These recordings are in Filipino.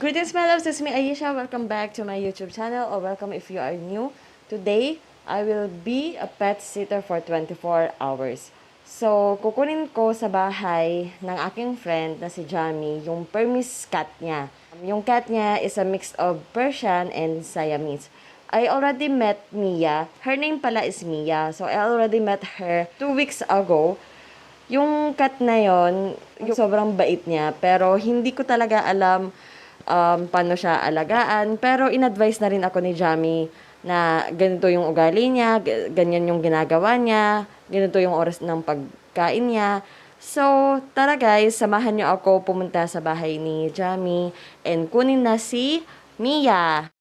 Greetings my loves, it's me Aisha. Welcome back to my YouTube channel or welcome if you are new. Today, I will be a pet sitter for 24 hours. So, kukunin ko sa bahay ng aking friend na si Jamie yung Permis cat niya. Yung cat niya is a mix of Persian and Siamese. I already met Mia. Her name pala is Mia. So, I already met her 2 weeks ago. Yung cat na yon, yung sobrang bait niya, pero hindi ko talaga alam paano siya alagaan. Pero in-advise na rin ako ni Jamie na ganito yung ugali niya, ganyan yung ginagawa niya, ganito yung oras ng pagkain niya. So, tara guys, samahan niyo ako pumunta sa bahay ni Jamie and kunin na si Mia.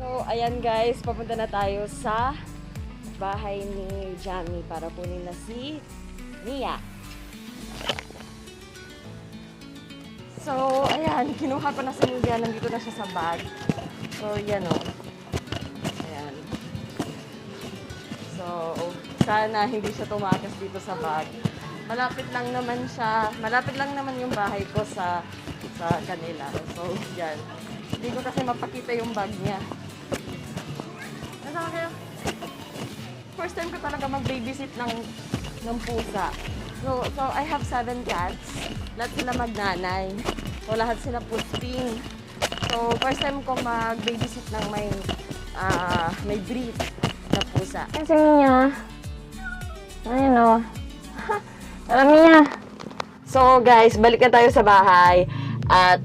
So, ayan guys, papunta na tayo sa bahay ni Jamie para kunin na si Mia. So, ayan, kinuha ko na si Mia, nandito na siya sa bag. So, yan o. Ayan. So, sana hindi siya tumakas dito sa bag. Malapit lang naman yung bahay ko sa kanila. So, yan. Hindi ko kasi mapakita yung bag niya. Nasama kayo? First time ko talaga mag-babysit ng pusa. So I have 7 cats. Lahat sila magnanay. So, lahat sila pusping. So, first time ko mag-babysit ng may breed na pusa. Ayan si Mia. Ayan o. Tara, Mia. So, guys, balik na tayo sa bahay. At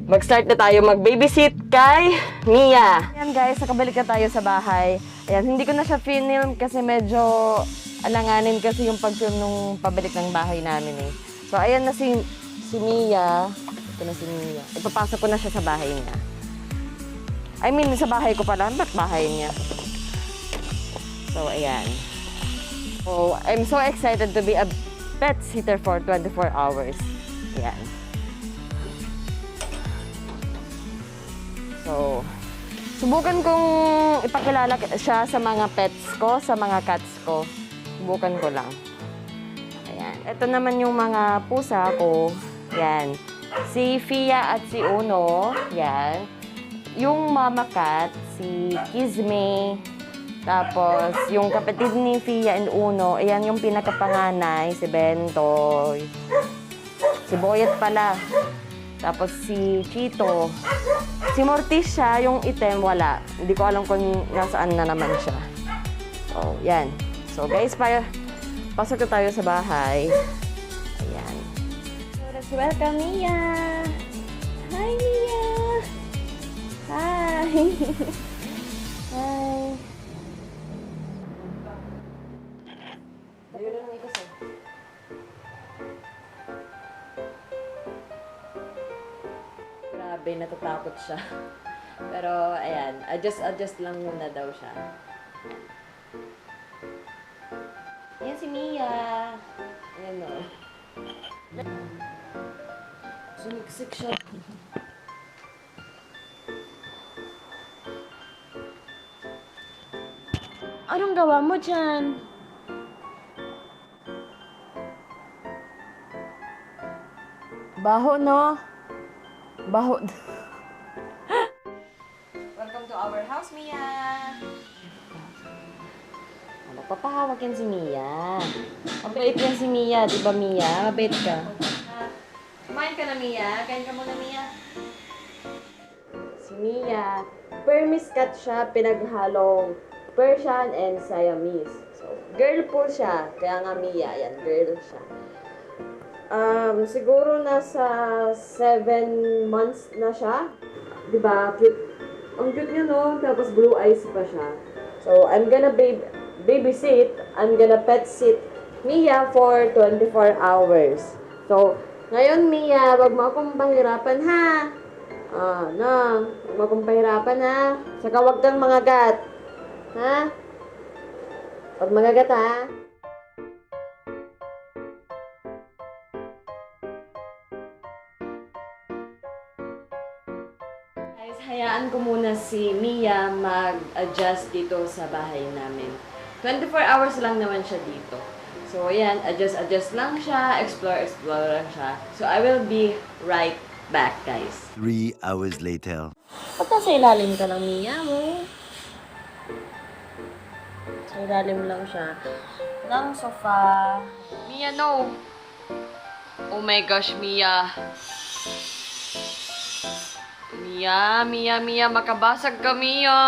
mag-start na tayo mag-babysit kay Mia. Ayan guys, nakabalik na tayo sa bahay. Ayan, hindi ko na siya film kasi medyo alanganin kasi yung pag-film nung pabalik ng bahay namin eh. So, ayan na si Mia. Ito na si Mia. Ipapasok ko na siya sa bahay niya. I mean, sa bahay ko pala. Ba't bahay niya? So, ayan. So, I'm so excited to be a pet sitter for 24 hours. Ayan. So, subukan kong ipakilala siya sa mga pets ko, sa mga cats ko. Subukan ko lang. Ayan. Ito naman yung mga pusa ko. Yan. Si Fia at si Uno. Yan. Yung mama cat, si Kizme. Tapos, yung kapatid ni Fia and Uno, ayan yung pinakapanganay, si Bento. Si Boyet pala. Tapos si Chito. Si Morticia, yung item, wala. Hindi ko alam kung nasaan na naman siya. So, yan. So, guys, pasok na tayo sa bahay. Ayan. So, let's welcome Mia. Hi, Mia. Hi. Hi. Ayun lang ito sa'yo. Grabe, natatakot siya. Pero, ayan, adjust lang muna daw siya. Ayan si Mia. Ayan o. Sumiksik siya. Anong gawa mo dyan? Baho, no? Baho. Welcome to our house, Mia. Magpapahawak yan si Mia. Mabait yan si Mia, di ba Mia? Mabait ka. Kumain ka na, Mia. Kain ka muna, Mia. Si Mia, Permis cat siya, pinaghalong Persian and Siamese. So, girl po siya. Kaya nga Mia, yan, girl siya. Siguro nasa 7 months na siya. Diba? Cute. Ang cute niya, no? Tapos blue eyes pa siya. So, I'm gonna babysit. I'm gonna pet sit Mia for 24 hours. So, ngayon, Mia, wag mo akong pahirapan, ha? No. Huwag mong pahirapan, ha? Saka huwag kang mangagat. Ha? Huwag mangagat, ha? Guys, hayaan ko muna si Mia mag-adjust dito sa bahay namin. 24 hours lang naman siya dito. So, ayan, adjust lang siya, explore lang siya. So, I will be right back, guys. 3 hours later. Ba't nasa ilalim ka ng Mia mo? Sa ilalim lang siya. Ng sofa. Mia, no! Oh my gosh, Mia. Mia, makabasag ka, Mia!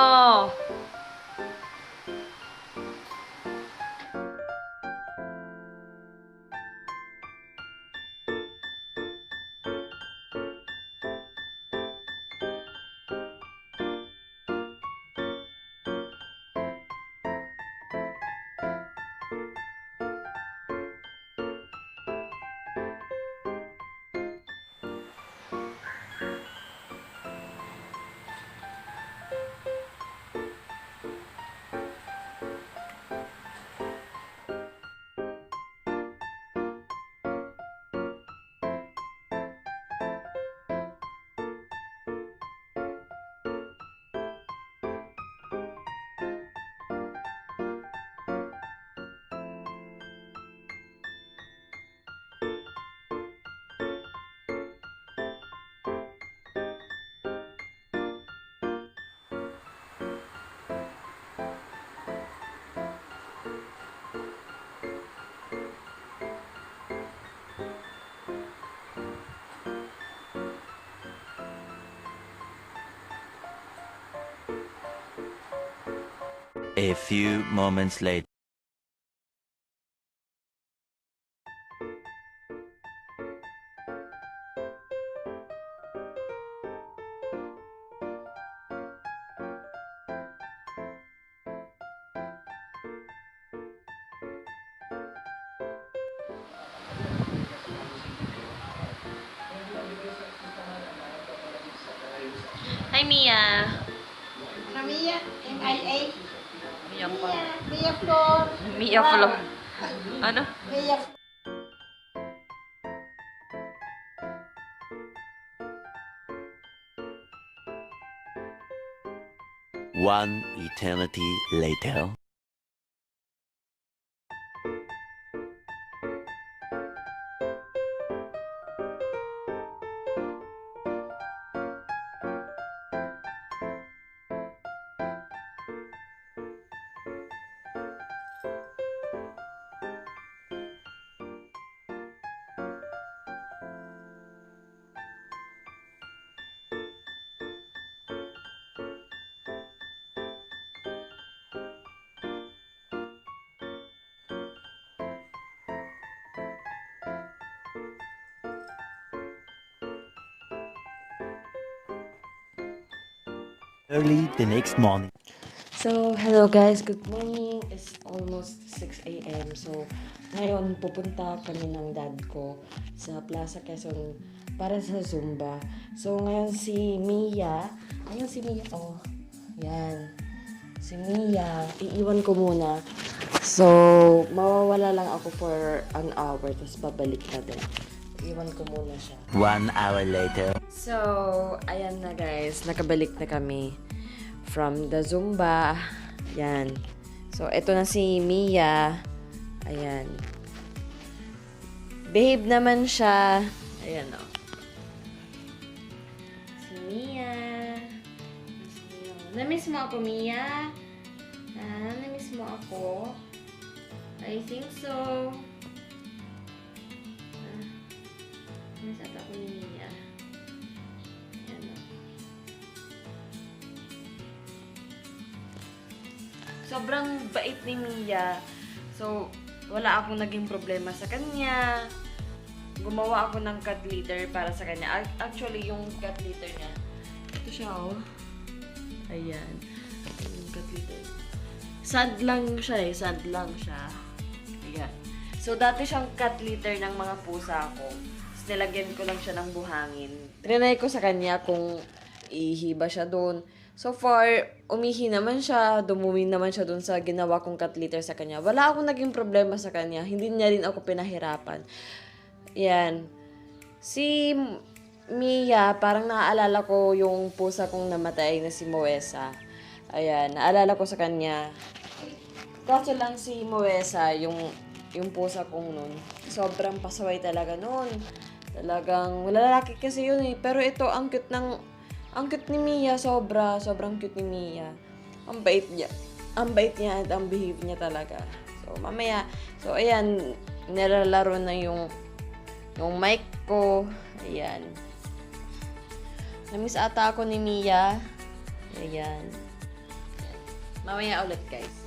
A few moments later. Hi, Mia. Mia, MIA. Mia pa. Mia Flor. Mia Flo. Ano? Mia. One eternity later. Early the next morning. So, hello guys. Good morning. It's almost 6 a.m. So, ngayon pupunta kami ng dad ko sa Plaza Quezon para sa Zumba. So, ngayon si Mia. Ayun si Mia. Oh, yan. Si Mia. Iiwan ko muna. So, mawawala lang ako for an hour. Tapos babalik na din. Iiwan ko muna siya. 1 hour later. So, ayan na guys. Nakabalik na kami from the Zumba. Yan. So, eto na si Mia. Ayan. Behave naman siya. Ayan o. Si Mia. Namiss mo ako, Mia? Namiss mo ako? I think so. Namiss ata ako ni Mia. Ayan o. Sobrang bait ni Mia. So, wala akong naging problema sa kanya. Gumawa ako ng cat litter para sa kanya. Actually, yung cat litter niya, ito siya, oh. Ayan. Yung cat litter. Sad lang siya, eh. Sad lang siya. Ayan. So, dati siyang cat litter ng mga pusa ko. Tapos nilagyan ko lang siya ng buhangin. Trinay ko sa kanya kung ihiba siya doon. So far, umihi naman siya, dumuwi naman siya doon sa ginawa kong cat litter sa kanya. Wala akong naging problema sa kanya. Hindi niya rin ako pinahirapan. Yan. Si Mia, parang naaalala ko yung pusa kong namatay na si Moesa. Ayan, naalala ko sa kanya. Kaso lang si Moesa, yung pusa kong nun, sobrang pasaway talaga nun. Talagang, lalaki kasi yun eh. Pero ito, ang cute ni Mia, sobrang cute ni Mia. Ang bait niya. Ang bait niya at ang behave niya talaga. So, mamaya, so ayan, nilalaro na yung mic ko. Ayan. Namiss ata ako ni Mia. Ayan. Mamaya ulit, guys.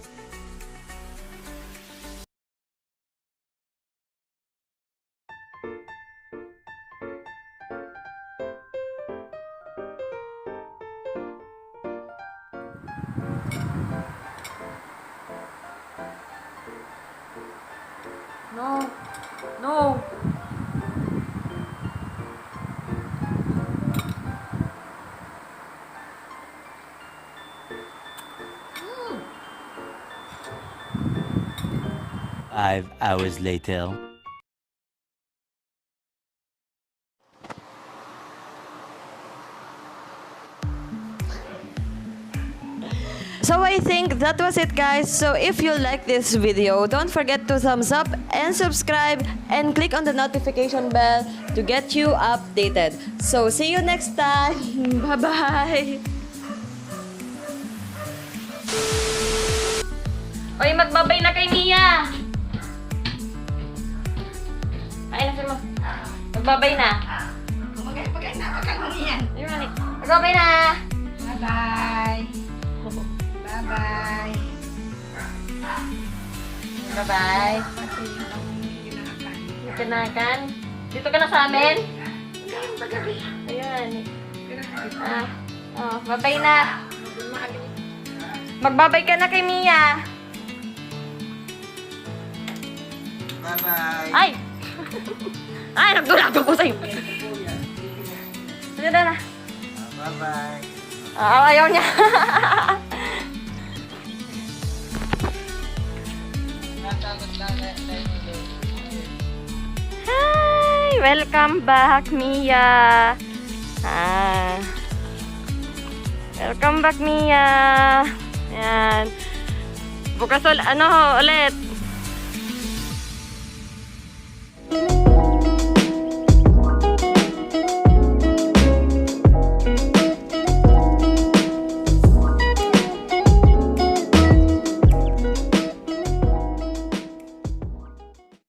No. No. Five hours later. So I think that was it, guys. So if you like this video, don't forget to thumbs up and subscribe and click on the notification bell to get you updated. So see you next time. Bye-bye. Oy, magbabay na kay Mia. Ay, nasa mo. Magbabay na. Pagay na, yan. Magbabay na. Bye-bye. Bye-bye. Bye-bye. Kanakan. Dito ka na sa amin? Ayan. Babay na. Magbabay ka na kay Mia. Bye-bye. Ay! Ay, nagdulato ko sa'yo. Sige na. Bye-bye. Ayaw niya. Hi! Welcome back, Mia. Welcome back, Mia. Ayan. Bukas ulit.